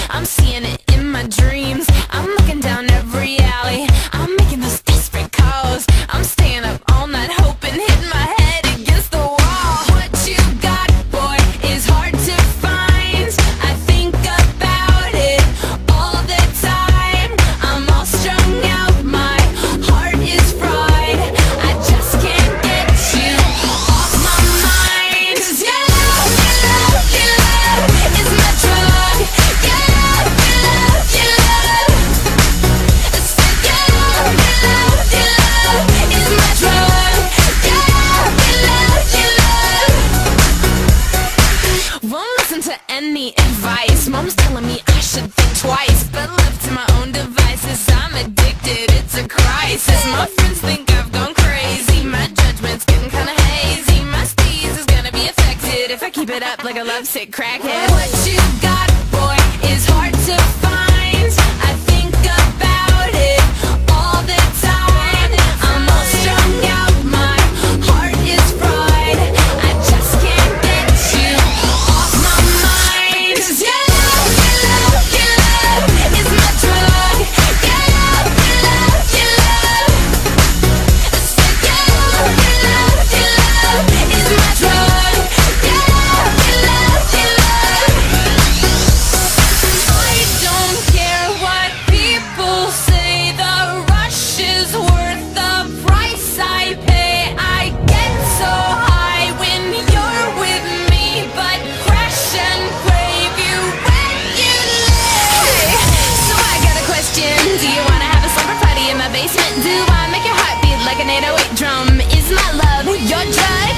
I'm seeing it in my dreams. I'm looking down every alley. I'm making those desperate calls. I'm staying up all night hoping, hitting my head against the wall. What you got, boy, is hard to find. I think about it all the time. I'm all strung out, my heart is fried. I just can't get you off my mind. 'Cause your love, your love, your love is my drug. Your love, your love, your love. It's like your love, your love, your love is my drug. Your love, your love, your love. Won't listen to any advice. Mom's telling me I should think twice, but left to my own devices, I'm addicted, it's a crisis. My friends think I've gone crazy. My judgment's getting kinda hazy. My steez is gonna be affected if I keep it up like a lovesick crackhead. What you got, boy, is hard to find. I think about it all the time. I'm all strung out, my heart is fried. I just can't get you off my mind. 'Cause your love, your love, your love is my drug. Your love, your love, your love. It's like your love, your love, your love is my drug. Your love, your love, your love. I don't care what people say. The rush is worth the price I pay. I get so high when you're with me, but crash and crave you when you lay. So I got a question. Do you wanna have a slumber party in my basement? Do I make your heart beat like an 808 drum? Is my love your drug?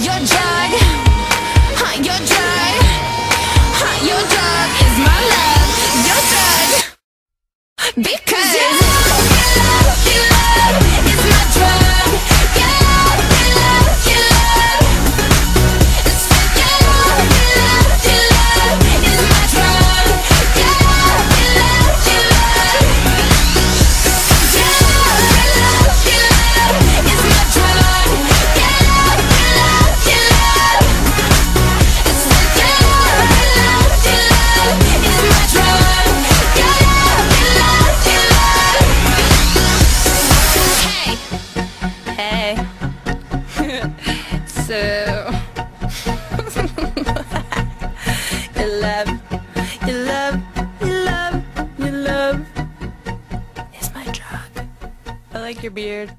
Your drug? Huh, your drug? Huh, your drug is my love. Your drug. Because your love, your love, your love is my drug. Your love, your love, your love. It's like your love, your love, your love is my drug. Your love, your love, your love. Your love, your love, your love is my drug. Your love, your love, your love. It's like your love, your love, your love is my drug. Your love, your love, your love. Hey, hey. So your love, your love, your love, your love is my drug. I like your beard.